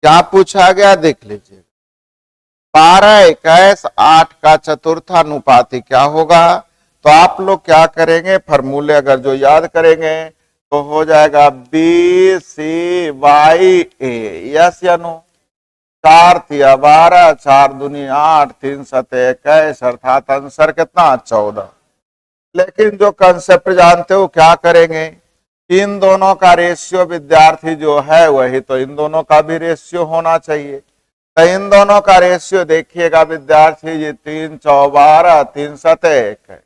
क्या पूछा गया देख लीजिए। 12, 21, 8 का चतुर्थानुपाती क्या होगा? तो आप लोग क्या करेंगे, फॉर्मूले अगर जो याद करेंगे तो हो जाएगा बी सी वाई ए। यस या नो? 4 तिया 12, 4 दूनी 8, 3 सते 21, अर्थात आंसर कितना? 14। लेकिन जो कंसेप्ट जानते हो क्या करेंगे, इन दोनों का रेशियो विद्यार्थी जो है वही तो इन दोनों का भी रेशियो होना चाहिए। तो इन दोनों का रेशियो देखिएगा विद्यार्थी जी, 3 चौ 12, 3 सते 1,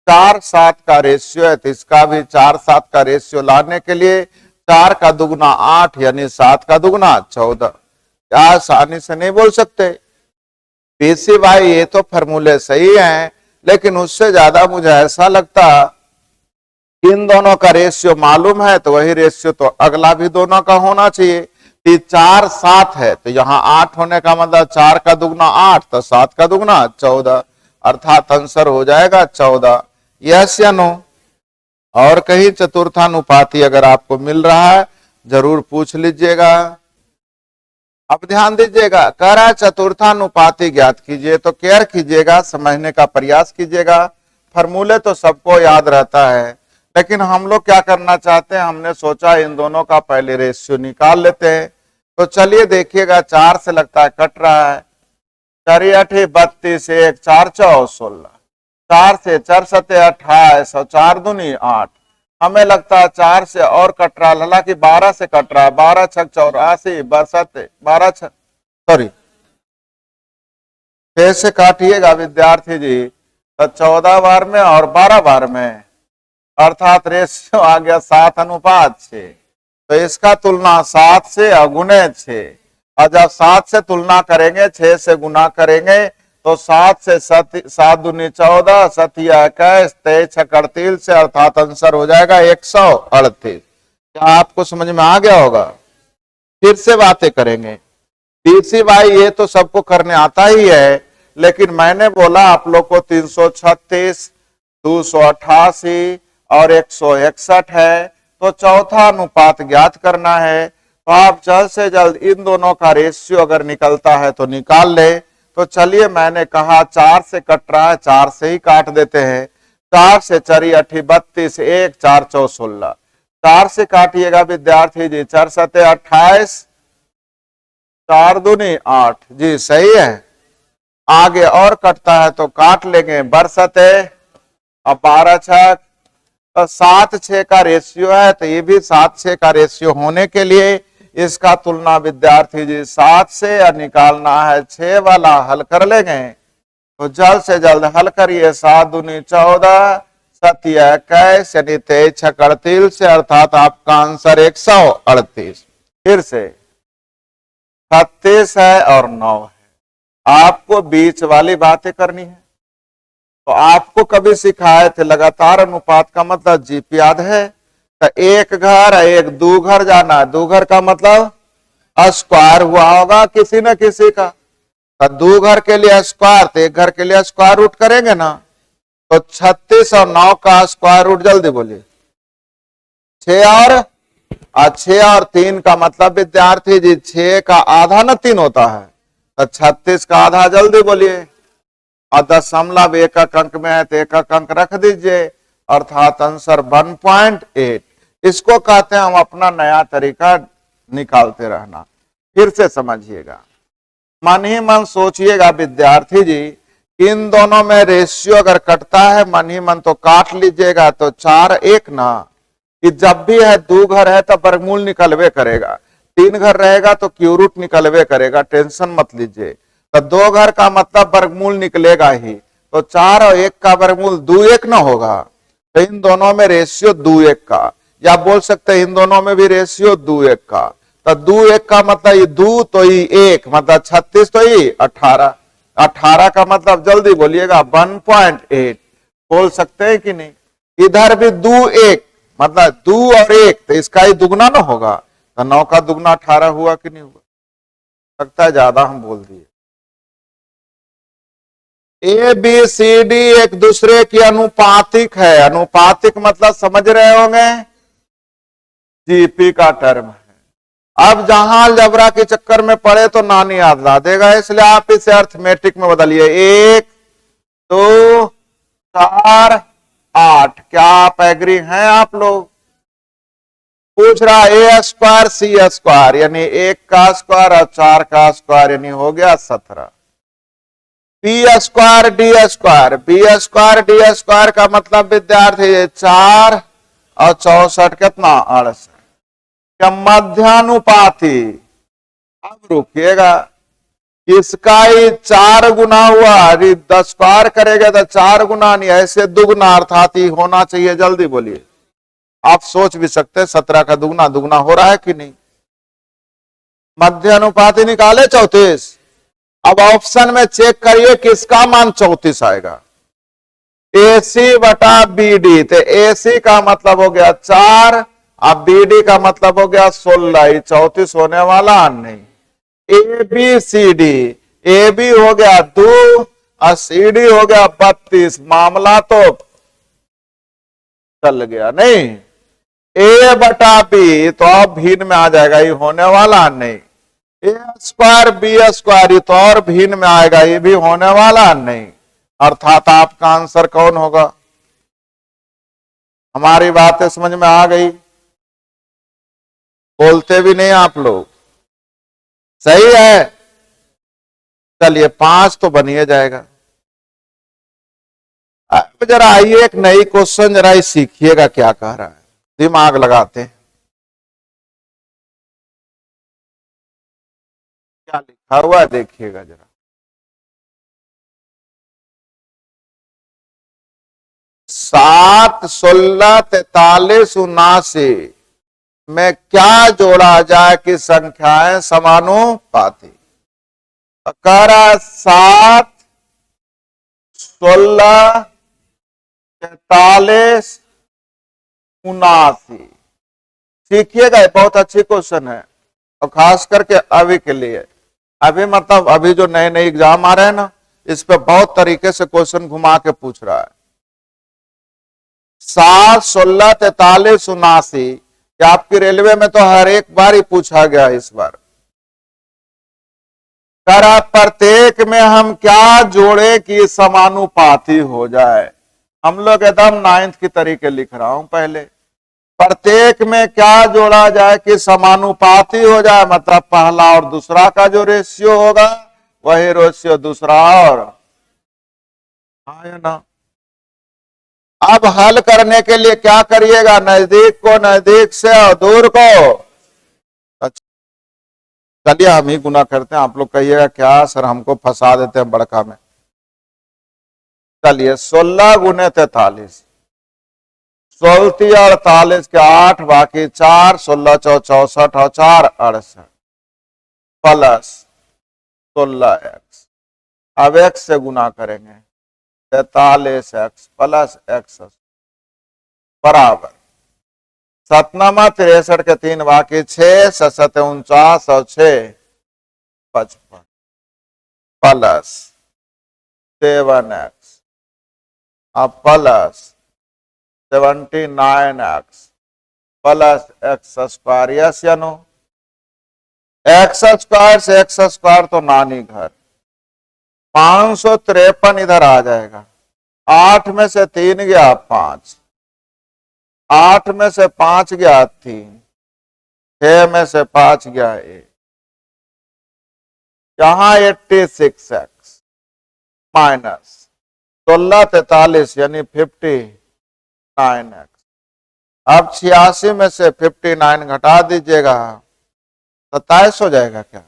4 7 का रेशियो है, तो इसका भी 4 7 का रेशियो लाने के लिए 4 का दुगुना 8 यानी 7 का दुगुना 14। क्या आसानी से नहीं बोल सकते? पीसी भाई ये तो फॉर्मूले सही हैं, लेकिन उससे ज्यादा मुझे ऐसा लगता इन दोनों का रेशियो मालूम है तो वही रेशियो तो अगला भी दोनों का होना चाहिए। 4 7 है तो यहाँ 8 होने का मतलब 4 का दुगना 8 तो 7 का दुगना 14, अर्थात आंसर हो जाएगा 14। यस या नो? और कहीं चतुर्थानुपाती अगर आपको मिल रहा है जरूर पूछ लीजिएगा। अब ध्यान दीजिएगा, कह रहा है चतुर्थानुपाती ज्ञात कीजिए, तो केयर कीजिएगा, समझने का प्रयास कीजिएगा। फॉर्मूले तो सबको याद रहता है, लेकिन हम लोग क्या करना चाहते हैं, हमने सोचा इन दोनों का पहले रेशियो निकाल लेते हैं। तो चलिए देखिएगा, 4 से लगता है कट रहा है, 4 8 32, 1 4 चौ 16, 4 से 4 सते 28 और 4 दूनी 8। हमें लगता है 4 से और कट रहा है, हालांकि 12 से कट रहा है, 12 छक 84, 12 छक सॉरी 6 से काटिएगा विद्यार्थी जी तो 14 बार में और 12 बार में, अर्थात रेशियो आ गया 7:6। तो इसका तुलना 7 से गुने 6, और जब 7 से तुलना करेंगे 6 से गुना करेंगे तो 7 से 7 दूनी 14, 7 21, 23 38 से, अर्थात आंसर हो जाएगा 138। क्या आपको समझ में आ गया होगा? फिर से बातें करेंगे। पीसी भाई ये तो सबको करने आता ही है, लेकिन मैंने बोला आप लोग को 336, 288 और 161 है, तो चौथा अनुपात ज्ञात करना है। तो आप जल्द से जल्द इन दोनों का रेशियो अगर निकलता है तो निकाल ले। तो चलिए, मैंने कहा 4 से कट रहा है, 4 से ही काट देते हैं। 4 से 4 8 32, 1 4 चौ 16, 4 से काटिएगा विद्यार्थी जी, 4 सते 28, 4 दूनी 8, जी सही है। आगे और कटता है तो काट लेंगे, बरसते अब 12 छक, तो 7 6 का रेशियो है, तो ये भी 7 6 का रेशियो होने के लिए इसका तुलना विद्यार्थी जी 7 से निकालना है, 6 वाला हल कर लेंगे। तो जल्द से जल्द हल करिए, 7 दूनी 14, 7 21 यानी 23 छक 38 से, अर्थात आपका आंसर 138। फिर से 36 है और 9 है, आपको बीच वाली बातें करनी है। तो आपको कभी सिखाए थे लगातार अनुपात का मतलब जीप याद है? तो एक घर है, एक दो घर जाना है, दो घर का मतलब स्क्वायर हुआ होगा किसी न किसी का। तो दो घर के लिए स्क्वायर, तो एक घर के लिए स्क्वायर रूट करेंगे ना। तो 36 और 9 का स्क्वायर रूट जल्दी बोलिए। 6 और 3 का मतलब विद्यार्थी जी 6 का आधा न 3 होता है, तो 36 का आधा जल्दी बोलिए। और दशमलव एकक अंक में है तो एकक अंक रख दीजिए, अर्थात आंसर 1.8। इसको कहते हैं हम अपना नया तरीका निकालते रहना। फिर से समझिएगा, मन ही मन सोचिएगा विद्यार्थी जी, इन दोनों में रेशियो अगर कटता है मन ही मन तो काट लीजिएगा। तो 4 1 ना, कि जब भी है 2 घर है तो वर्गमूल निकलवे करेगा, 3 घर रहेगा तो क्यू रूट निकलवे करेगा, टेंशन मत लीजिए। तो 2 घर का मतलब वर्गमूल निकलेगा ही, तो 4 और 1 का वर्गमूल 2 1 ना होगा। तो इन दोनों में रेशियो 2 1 का, या बोल सकते हैं इन दोनों में भी रेशियो 2 1 का। तो 2 1 का मतलब ये 2 तो ये 1 मतलब 36, तो ये 18, 18 का मतलब जल्दी बोलिएगा 1.8। बोल सकते हैं कि नहीं? इधर भी 2 1 मतलब 2 और 1, तो इसका ही दुगना ना होगा। तो 9 का दुगना 18 हुआ कि नहीं हुआ? लगता है ज्यादा हम बोल दिए। ए बी सी डी एक दूसरे की अनुपातिक है। अनुपातिक मतलब समझ रहे होंगे, जीपी का टर्म है। अब जहां अलजबरा के चक्कर में पड़े तो नानी याद ला देगा, इसलिए आप इसे अर्थमेटिक में बदलिए। 1 2 4 8। क्या आप एग्री हैं आप लोग? पूछ रहा ए स्क्वायर सी स्क्वायर यानी 1 का स्क्वायर और 4 का स्क्वायर यानी हो गया 17। B square D square, B square D square का मतलब विद्यार्थी 4 और 64 कितना 68। क्या मध्यानुपाती? अब रुकिएगा, इसका ही 4 गुना हुआ, अरे 10 स्क्वायर करेगा तो 4 गुना नहीं, ऐसे दुगना अर्थात ही होना चाहिए। जल्दी बोलिए। आप सोच भी सकते हैं 17 का दुगना दुगना हो रहा है कि नहीं। मध्यानुपाती निकाले 34। अब ऑप्शन में चेक करिए किसका मान 34 आएगा। AC बटा BD, तो AC का मतलब हो गया 4, अब BD का मतलब हो गया 16, 34 होने वाला नहीं। ABCD, AB हो गया 2 और CD हो गया 32, मामला तो चल गया नहीं। A बटा B तो अब भिन्न में आ जाएगा, ये होने वाला नहीं। A स्क्वायर B स्क्वायर तो और भिन्न में आएगा, ये भी होने वाला नहीं। अर्थात आपका आंसर कौन होगा? हमारी बातें समझ में आ गई? बोलते भी नहीं आप लोग। सही है, चलिए 5 तो बनिए जाएगा। अब जरा आइए एक नई क्वेश्चन जरा सीखिएगा क्या कह रहा है, दिमाग लगाते हैं। क्या लिखा हुआ है देखिएगा जरा। 7 16 43 79 में क्या जोड़ा जाए कि संख्याएं समानुपाती? तो कह रहा है 7 16 43 79। सीखिएगा, बहुत अच्छी क्वेश्चन है और खास करके अभी के लिए। अभी मतलब अभी जो नए नए एग्जाम आ रहे हैं ना, इस पे बहुत तरीके से क्वेश्चन घुमा के पूछ रहा है। 7 16 43 79 आपकी रेलवे में तो हर एक बार ही पूछा गया। इस बार करा प्रत्येक में हम क्या जोड़े कि समानुपाती हो जाए। हम लोग एकदम 9th की तरीके लिख रहा हूं। पहले प्रत्येक में क्या जोड़ा जाए कि समानुपाती हो जाए, मतलब पहला और दूसरा का जो रेशियो होगा वही रेशियो दूसरा और। हाँ या ना? अब हल करने के लिए क्या करिएगा, नजदीक को नजदीक से और दूर को। चलिए हम ही गुना करते हैं, आप लोग कहिएगा क्या सर हमको फंसा देते हैं बड़का में। चलिए 16 गुने 43, 16 48 के 8 बाकी 4, 16 64 और 4 68 प्लस 16x। अब x से गुना करेंगे 43x प्लस x बराबर 7 63 के 3 बाकी 6, 7 49 और 6 55 प्लस 7x अब plus 79x plus x square. Yes या नो? x स्क्वायर से x स्क्वायर तो नानी घर, 553 इधर आ जाएगा। 8 में से 3 गया 5, 8 में से 5 गया 3, 6 में से 5 गया 1। यहां 86x माइनस 16 43 यानी 59x। अब 86 में से 59 घटा दीजिएगा, 27 हो जाएगा क्या?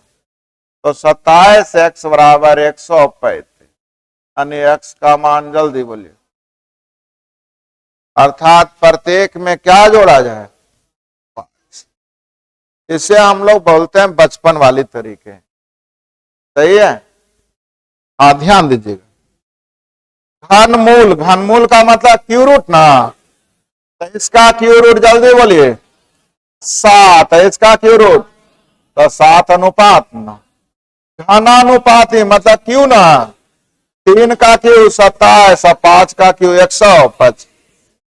तो 27x बराबर 135 यानी x का मान जल्दी बोलिए। अर्थात प्रत्येक में क्या जोड़ा जाए? 5। इसे हम लोग बोलते हैं बचपन वाली तरीके। सही है? हाँ ध्यान दीजिएगा। घनमूल, घनमूल का मतलब क्यू रूट ना, तो इसका क्यू रूट जल्दी बोलिए 7 है। इसका क्यू रूट तो 7 अनुपात ना, घनानुपाती मतलब क्यू ना, 3 का क्यू 27 और 5 का क्यू 125।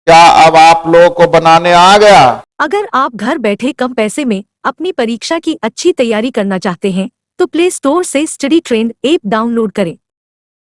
क्या अब आप लोगों को बनाने आ गया? अगर आप घर बैठे कम पैसे में अपनी परीक्षा की अच्छी तैयारी करना चाहते हैं तो प्ले स्टोर से स्टडी ट्रेंड ऐप डाउनलोड करें।